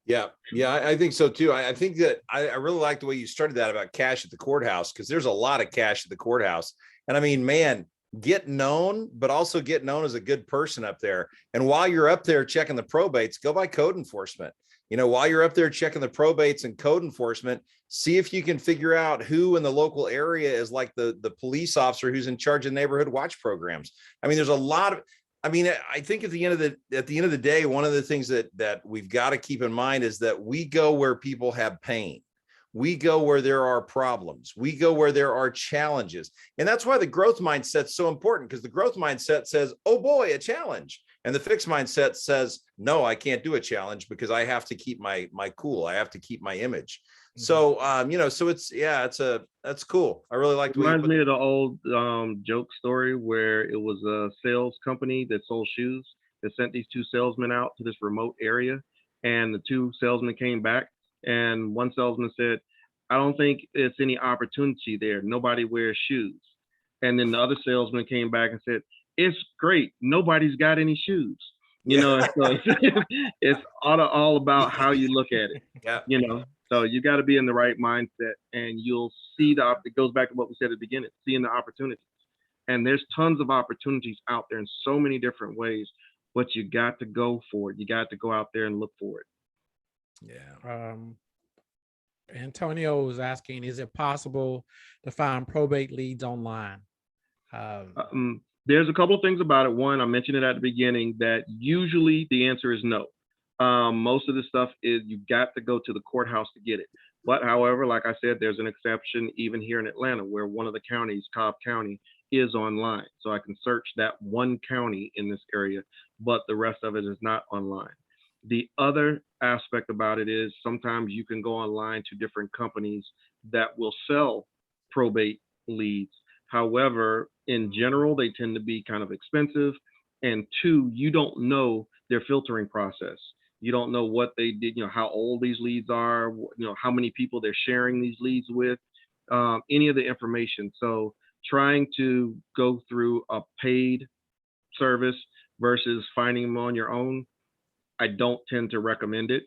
Yeah, I think so too. I think that I really like the way you started that about cash at the courthouse, because there's a lot of cash at the courthouse. And I mean, man, get known, but also get known as a good person up there. And while you're up there checking the probates, go by code enforcement. You know, while you're up there checking the probates and code enforcement, see if you can figure out who in the local area is like the police officer who's in charge of neighborhood watch programs. I mean, there's a lot of, I mean, I think at the end of the day, one of the things that we've got to keep in mind is that we go where people have pain. We go where there are problems. We go where there are challenges. And that's why the growth mindset is so important, because the growth mindset says, oh boy, a challenge. And the fixed mindset says, no, I can't do a challenge because I have to keep my cool. I have to keep my image. So, you know, so that's cool. I really like. Reminds me of the old joke story where it was a sales company that sold shoes that sent these 2 salesmen out to this remote area. And the 2 salesmen came back, and one salesman said, I don't think it's any opportunity there. Nobody wears shoes. And then the other salesman came back and said, it's great. Nobody's got any shoes. You know, so it's all about how you look at it. Yeah. You know, so you got to be in the right mindset, and you'll see it goes back to what we said at the beginning, seeing the opportunities. And there's tons of opportunities out there in so many different ways, but you got to go for it. You got to go out there and look for it. Yeah. Antonio was asking, is it possible to find probate leads online? There's a couple of things about it. One, I mentioned it at the beginning, that usually the answer is no. Most of the stuff is you got to go to the courthouse to get it. But however, like I said, there's an exception even here in Atlanta where one of the counties, Cobb County, is online. So I can search that one county in this area, but the rest of it is not online. The other aspect about it is sometimes you can go online to different companies that will sell probate leads. However, in general, they tend to be kind of expensive. And two, you don't know their filtering process. You don't know what they did, how old these leads are, how many people they're sharing these leads with, any of the information. So trying to go through a paid service versus finding them on your own, I don't tend to recommend it,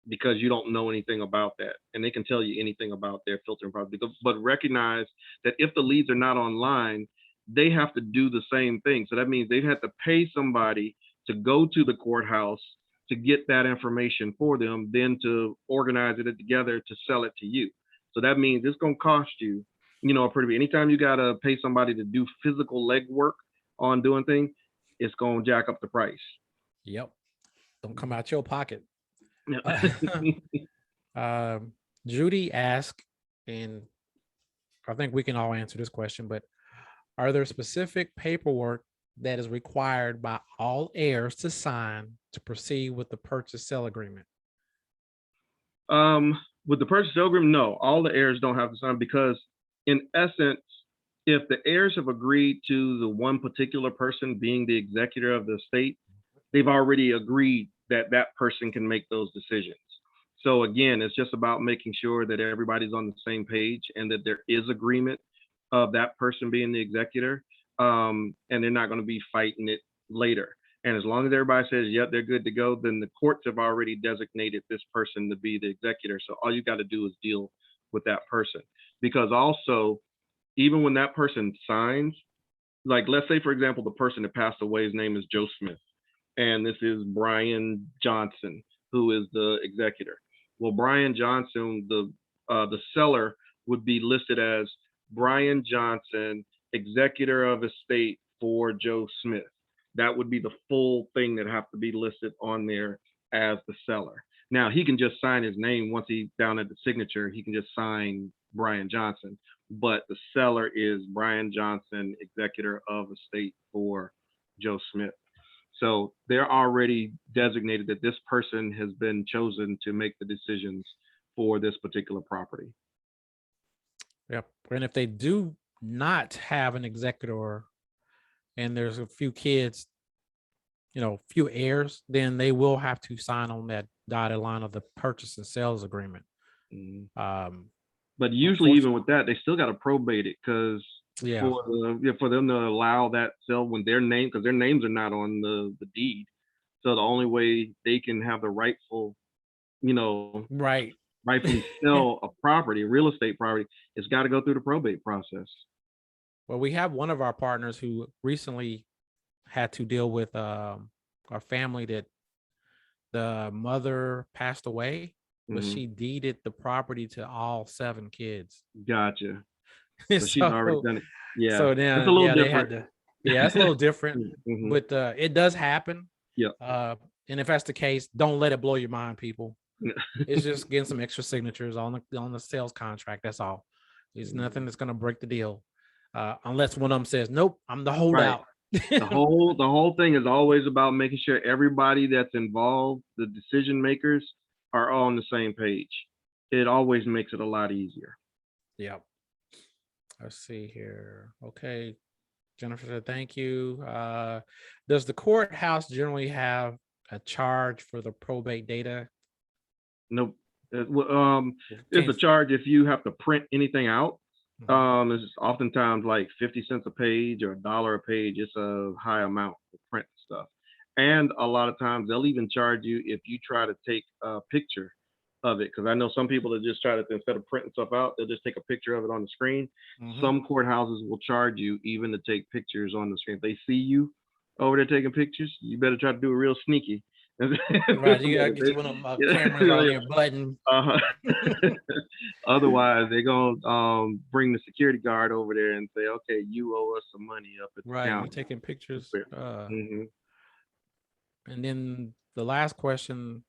because you don't know anything about that. And they can tell you anything about their filtering process. But recognize that if the leads are not online, they have to do the same thing. So that means they've had to pay somebody to go to the courthouse to get that information for them, then to organize it together to sell it to you. So that means it's going to cost you, a pretty bit. Anytime you got to pay somebody to do physical legwork on doing things, it's going to jack up the price. Yep. Don't come out your pocket. Judy asked, and I think we can all answer this question, but are there specific paperwork that is required by all heirs to sign to proceed with the purchase sale agreement? With the purchase sale agreement, no, all the heirs don't have to sign, because in essence, if the heirs have agreed to the one particular person being the executor of the estate, they've already agreed that that person can make those decisions. So again, it's just about making sure that everybody's on the same page and that there is agreement of that person being the executor, and they're not going to be fighting it later. And as long as everybody says, yep, they're good to go, then the courts have already designated this person to be the executor. So all you got to do is deal with that person. Because also, even when that person signs, like let's say, for example, the person that passed away's name is Joe Smith, and this is Brian Johnson, who is the executor. Well, Brian Johnson, the seller, would be listed as Brian Johnson, executor of estate for Joe Smith. That would be the full thing that have to be listed on there as the seller. Now he can just sign his name once he's down at the signature. He can just sign Brian Johnson, but the seller is Brian Johnson, executor of estate for Joe Smith. So they're already designated that this person has been chosen to make the decisions for this particular property. Yep. And if they do not have an executor and there's a few kids, few heirs, then they will have to sign on that dotted line of the purchase and sales agreement. Mm-hmm. But usually even with that, they still got to probate it, because for them to allow that sale when their name, because their names are not on the deed. So the only way they can have the rightful, rightfully sell a property, a real estate property, it's got to go through the probate process. Well, we have one of our partners who recently had to deal with our family that the mother passed away, but she deeded the property to all 7 kids. Gotcha. So she's already done it. Yeah. So then, it's a little different. It's a little different, Mm-hmm. but it does happen. Yeah. And if that's the case, don't let it blow your mind, people. It's just getting some extra signatures on the sales contract. That's all. There's nothing that's going to break the deal, unless one of them says, "Nope, I'm the holdout." Right. The whole thing is always about making sure everybody that's involved, the decision makers, are all on the same page. It always makes it a lot easier. Yep. Let's see here. Okay. Jennifer said, thank you. Does the courthouse generally have a charge for the probate data? Nope. It's a charge if you have to print anything out. It's oftentimes like 50 cents a page or $1 a page. It's a high amount to print stuff. And a lot of times they'll even charge you if you try to take a picture of it. Because I know some people that just try to, instead of printing stuff out, they'll just take a picture of it on the screen. Some courthouses will charge you even to take pictures on the screen. If they see you over there taking pictures, you better try to do it real sneaky. Right, you gotta get you one of them cameras on your button. Otherwise, they're gonna bring the security guard over there and say, "Okay, you owe us some money up at the county." You're taking pictures. And then the last question: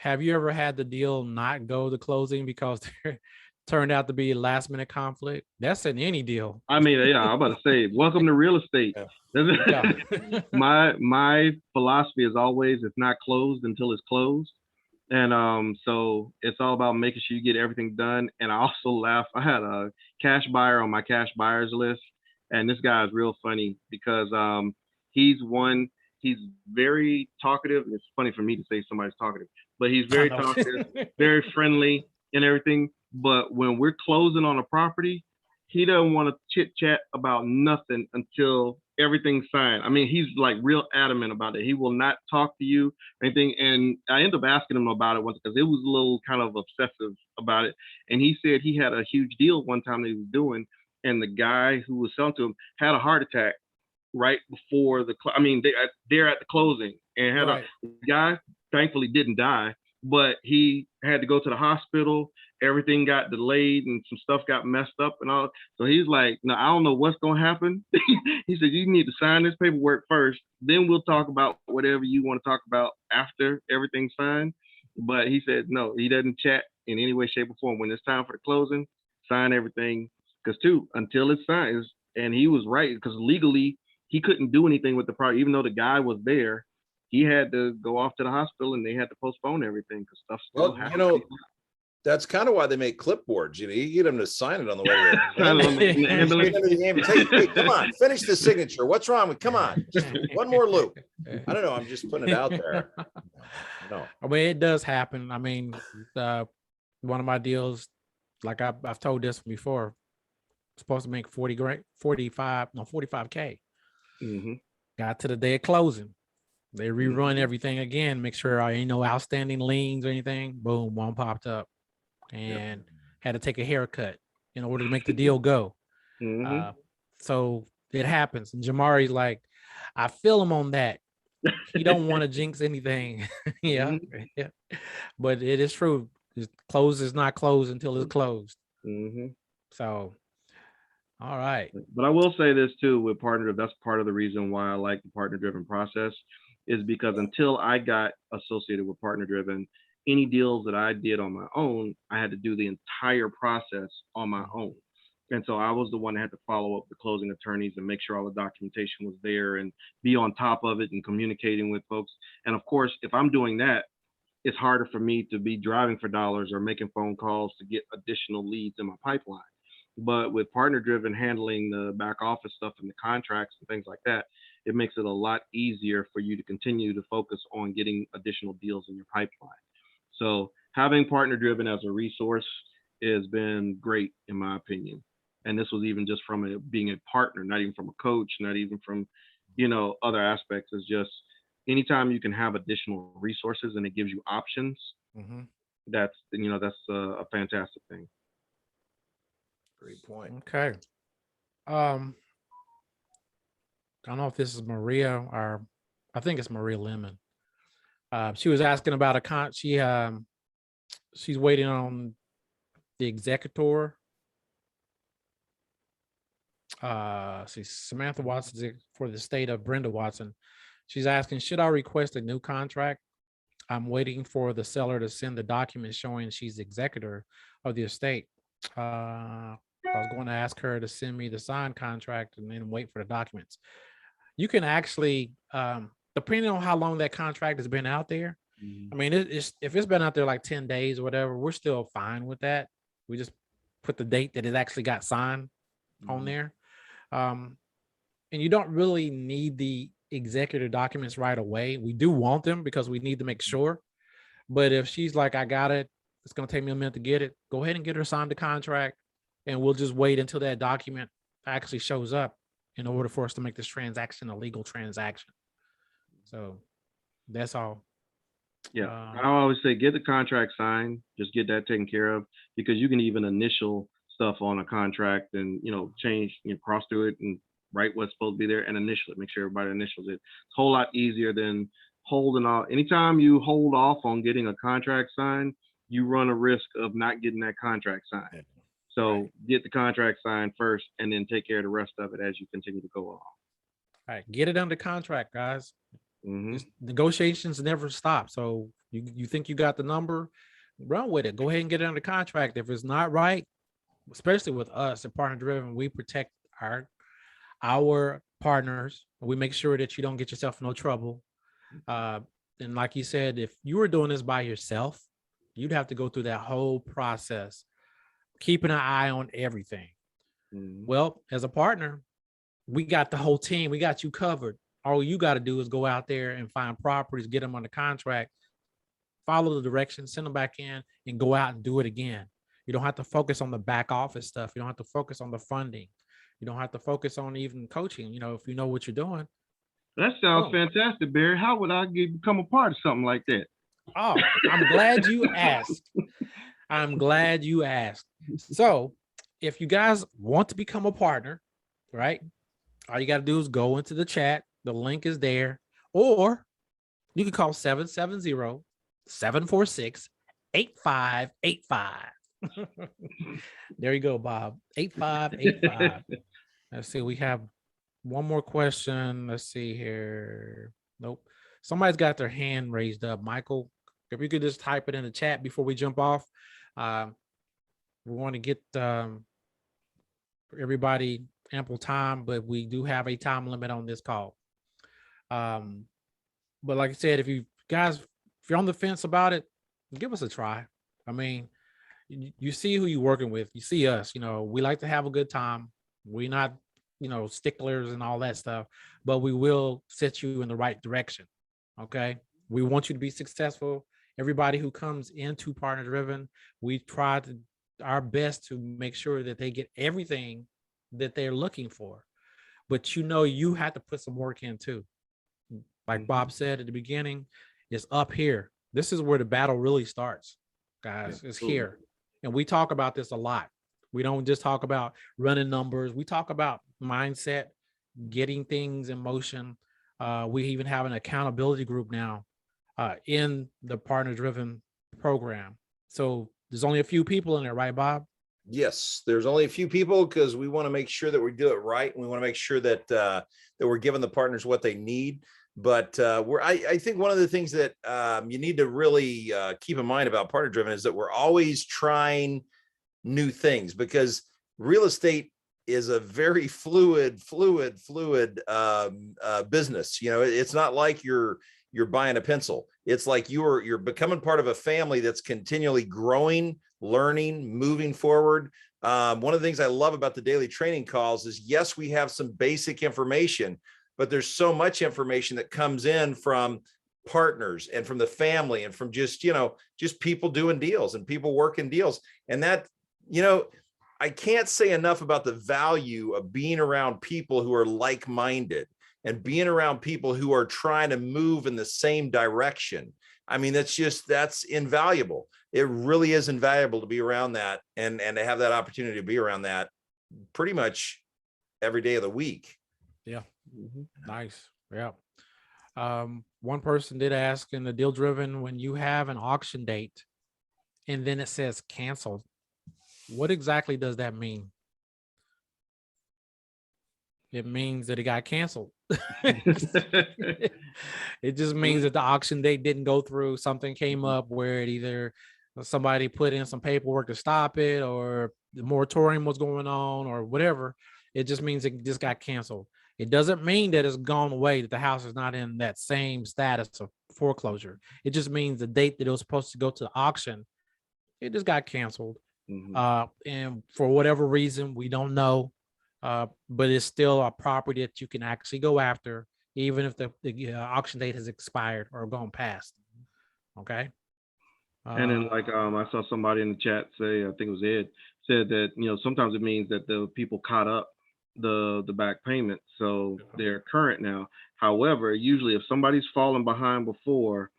Have you ever had the deal not go to closing because there turned out to be a last minute conflict? That's in any deal. I mean, yeah, I'm about to say, welcome to real estate. Yeah. My philosophy is always, it's not closed until it's closed. And so it's all about making sure you get everything done. And I also laugh. I had a cash buyer on my cash buyers list, and this guy is real funny because he's very talkative. It's funny for me to say somebody's talkative, but he's very talkative, very friendly and everything. But when we're closing on a property, he doesn't want to chit chat about nothing until everything's signed. I mean, he's like real adamant about it. He will not talk to you or anything. And I ended up asking him about it once because it was a little kind of obsessive about it. And he said he had a huge deal one time that he was doing, and the guy who was selling to him had a heart attack right before they're at the closing, and had the guy thankfully didn't die, but he had to go to the hospital. Everything got delayed and some stuff got messed up and all. So he's like, no, I don't know what's going to happen. He said, you need to sign this paperwork first. Then we'll talk about whatever you want to talk about after everything's signed. But he said, no, he doesn't chat in any way, shape, or form. When it's time for the closing, sign everything. Because until it's signed, and he was right, because legally he couldn't do anything with the property, even though the guy was there. He had to go off to the hospital, and they had to postpone everything because stuff still happened. That's kind of why they make clipboards. You get them to sign it on the way to hey, come on, finish the signature. What's wrong with? Come on, just one more loop. I don't know. I'm just putting it out there. No, I mean, it does happen. I mean, one of my deals, like I've told this before, supposed to make 45K. Mm-hmm. Got to the day of closing. They rerun everything again, make sure there ain't no outstanding liens or anything. Boom, one popped up, and had to take a haircut in order to make the deal go. Mm-hmm. So it happens. And Jamari's like, I feel him on that. He don't want to jinx anything. Yeah. But it is true. Closed is not closed until it's closed. Mm-hmm. So, all right. But I will say this too with partner. That's part of the reason why I like the partner-driven process, is because until I got associated with partner-driven, any deals that I did on my own, I had to do the entire process on my own. And so I was the one that had to follow up the closing attorneys and make sure all the documentation was there and be on top of it and communicating with folks. And of course, if I'm doing that, it's harder for me to be driving for dollars or making phone calls to get additional leads in my pipeline. But with partner-driven handling the back office stuff and the contracts and things like that, it makes it a lot easier for you to continue to focus on getting additional deals in your pipeline. So having partner-driven as a resource has been great, in my opinion. And this was even just from being a partner, not even from a coach, not even from, other aspects. It's just anytime you can have additional resources and it gives you options, that's a fantastic thing. Great point. Okay. I don't know if this is Maria or I think it's Maria Lemon. She was asking about she's waiting on the executor. She's Samantha Watson for the estate of Brenda Watson. She's asking, should I request a new contract? I'm waiting for the seller to send the document showing she's the executor of the estate. I was going to ask her to send me the signed contract and then wait for the documents. You can actually, depending on how long that contract has been out there, I mean, if it's been out there like 10 days or whatever, we're still fine with that. We just put the date that it actually got signed on there. And you don't really need the executor documents right away. We do want them because we need to make sure. But if she's like, I got it, it's going to take me a minute to get it, go ahead and get her signed the contract. And we'll just wait until that document actually shows up in order for us to make this transaction a legal transaction. So that's all. Yeah, I always say get the contract signed, just get that taken care of, because you can even initial stuff on a contract and, change, cross through it and write what's supposed to be there and initial it, make sure everybody initials it. It's a whole lot easier than holding off. Anytime you hold off on getting a contract signed, you run a risk of not getting that contract signed. So get the contract signed first and then take care of the rest of it as you continue to go along. All right, get it under contract, guys. Negotiations never stop. So you think you got the number, run with it. Go ahead and get it under contract. If it's not right, especially with us at Partner Driven, we protect our partners. We make sure that you don't get yourself in no trouble. And like you said, if you were doing this by yourself, you'd have to go through that whole process, keeping an eye on everything. Well, as a partner, we got the whole team. We got you covered. All you got to do is go out there and find properties, get them under contract, follow the directions, send them back in, and go out and do it again. You don't have to focus on the back office stuff. You don't have to focus on the funding. You don't have to focus on even coaching. If you know what you're doing. That sounds fantastic, Barry. How would I become a part of something like that? Oh, I'm glad you asked. I'm glad you asked. So if you guys want to become a partner, right, all you got to do is go into the chat. The link is there. Or you can call 770-746-8585. There you go, Bob. 8585. Let's see. We have one more question. Let's see here. Nope. Somebody's got their hand raised up. Michael, if you could just type it in the chat before we jump off. We want to get everybody ample time, but we do have a time limit on this call. But like I said, if you're on the fence about it, give us a try. I mean, you see who you're working with. You see us. We like to have a good time. We're not, sticklers and all that stuff, but we will set you in the right direction. Okay. We want you to be successful. Everybody who comes into Partner Driven, we try our best to make sure that they get everything that they're looking for. But you have to put some work in too. Like Bob said at the beginning, it's up here. This is where the battle really starts, guys. It's here. And we talk about this a lot. We don't just talk about running numbers. We talk about mindset, getting things in motion. We even have an accountability group now in the Partner Driven program. So there's only a few people in there, right, Bob? Yes, there's only a few people because we want to make sure that we do it right. And we want to make sure that that we're giving the partners what they need. But I think one of the things that you need to really keep in mind about Partner Driven is that we're always trying new things, because real estate is a very fluid business. It's not like you're buying a pencil. It's like you're becoming part of a family that's continually growing, learning, moving forward. One of the things I love about the daily training calls is, yes, we have some basic information, but there's so much information that comes in from partners and from the family and from just people doing deals and people working deals. And that, I can't say enough about the value of being around people who are like-minded and being around people who are trying to move in the same direction. I mean, that's invaluable. It really is invaluable to be around that and to have that opportunity to be around that pretty much every day of the week. Yeah. Nice. Yeah. One person did ask in the Deal Driven, when you have an auction date and then it says canceled, what exactly does that mean? It means that it got canceled. It just means that the auction date didn't go through. Something came up where it either somebody put in some paperwork to stop it, or the moratorium was going on, or whatever. It just means it just got canceled. It doesn't mean that it's gone away, that the house is not in that same status of foreclosure. It just means the date that it was supposed to go to the auction, it just got canceled. And for whatever reason, we don't know, but it's still a property that you can actually go after, even if the auction date has expired or gone past. Okay. And then I saw somebody in the chat say, I think it was Ed, said that, sometimes it means that the people caught up the back payment, so they're current now. However, usually if somebody's fallen behind before,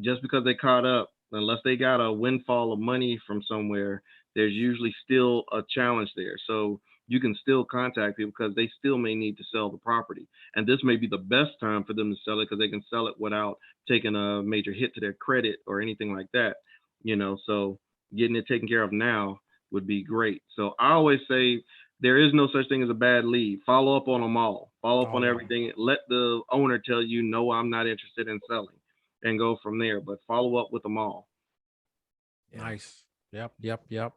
just because they caught up, unless they got a windfall of money from somewhere, there's usually still a challenge there. So you can still contact people because they still may need to sell the property. And this may be the best time for them to sell it because they can sell it without taking a major hit to their credit or anything like that. So getting it taken care of now would be great. So I always say, There is no such thing as a bad lead. Follow up on them all. Follow up Oh, on yeah. everything. Let the owner tell you, no, I'm not interested in selling, and go from there. But follow up with them all. Yeah. Nice. Yep.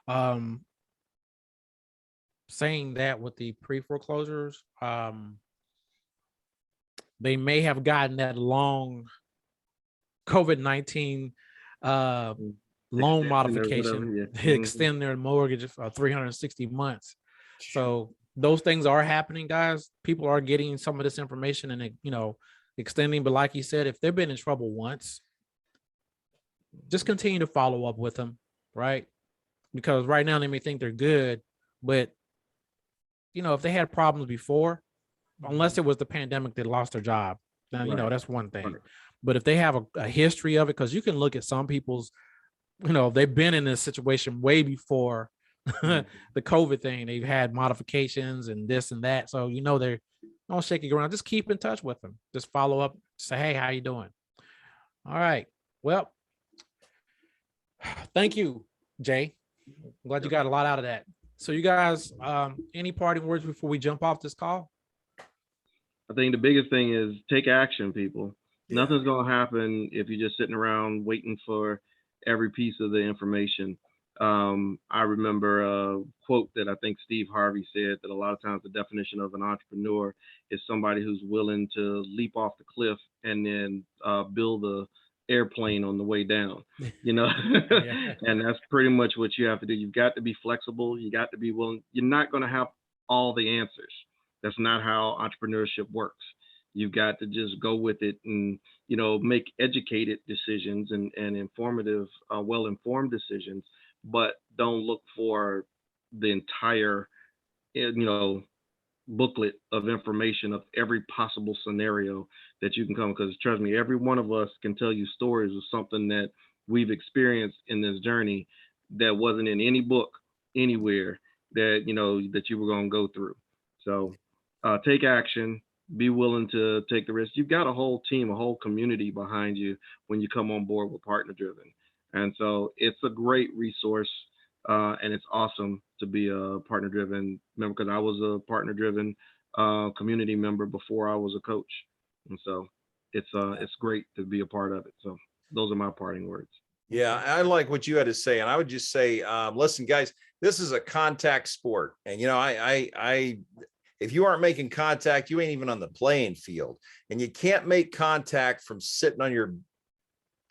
Um, saying that with the pre-foreclosures, they may have gotten that long COVID-19 loan Extension or modification whatever, yeah. to extend their mortgage for 360 months. So those things are happening, guys. People are getting some of this information and, you know, extending. But like you said, if they've been in trouble once, just continue to follow up with them, right? Because right now they may think they're good, but you know, if they had problems before, unless it was the pandemic that lost their job, now, you know, Right. that's one thing. Right. But if they have a history of it, because you can look at some people's, you know, they've been in this situation way before the COVID thing. They've had modifications and this and that. So, you know, they're, don't shake it around. Just keep in touch with them. Just follow up. Say, hey, how you doing? All right. Well, thank you, Jay. I'm glad you got a lot out of that. So you guys, any parting words before we jump off this call? I think the biggest thing is take action, people. Yeah. Nothing's going to happen if you're just sitting around waiting for every piece of the information. I remember a quote that I think Steve Harvey said, that a lot of times the definition of an entrepreneur is somebody who's willing to leap off the cliff and then build a airplane on the way down, you know. Yeah. And that's pretty much what you have to do. You've got to be flexible. You got to be willing. You're not going to have all the answers. That's not how entrepreneurship works. You've got to just go with it and, you know, make educated decisions and informative, well-informed decisions, but don't look for the entire, you know, booklet of information of every possible scenario that you can come. Because trust me, every one of us can tell you stories of something that we've experienced in this journey that wasn't in any book anywhere that, you know, that you were going to go through. So take action, be willing to take the risk. You've got a whole team, a whole community behind you when you come on board with Partner Driven. And so it's a great resource, and it's awesome to be a Partner Driven member, because I was a Partner Driven community member before I was a coach. And so it's great to be a part of it. So those are my parting words. Yeah, I like what you had to say. And I would just say, listen, guys, this is a contact sport. And, you know, I if you aren't making contact, you ain't even on the playing field. And you can't make contact from sitting on your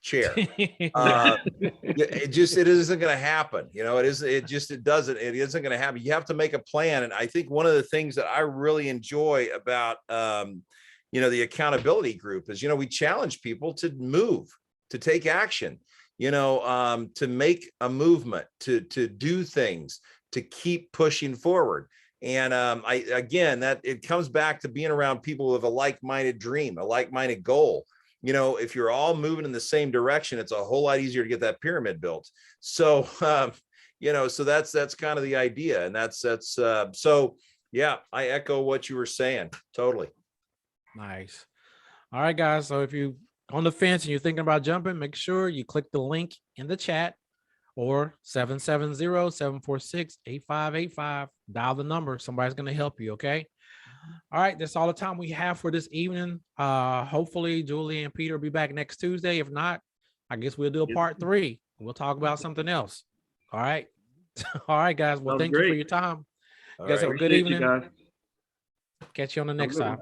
chair. It isn't going to happen. You know, it isn't going to happen. You have to make a plan. And I think one of the things that I really enjoy about, you know, the accountability group is, you know, we challenge people to move, to take action, you know, to make a movement, to do things, to keep pushing forward. And that it comes back to being around people with a like-minded dream, a like-minded goal. You know, if you're all moving in the same direction, it's a whole lot easier to get that pyramid built. So, you know, so that's kind of the idea. And that's so, yeah, I echo what you were saying. Totally. Nice. All right, guys. So if you on the fence and you're thinking about jumping, make sure you click the link in the chat or 770-746-8585. Dial the number. Somebody's going to help you. Okay. All right. That's all the time we have for this evening. Hopefully Julie and Peter will be back next Tuesday. If not, I guess we'll do a part 3. We'll talk about something else. All right. All right, guys. Well, thank you for your time. You guys have a good evening. Catch you on the next time.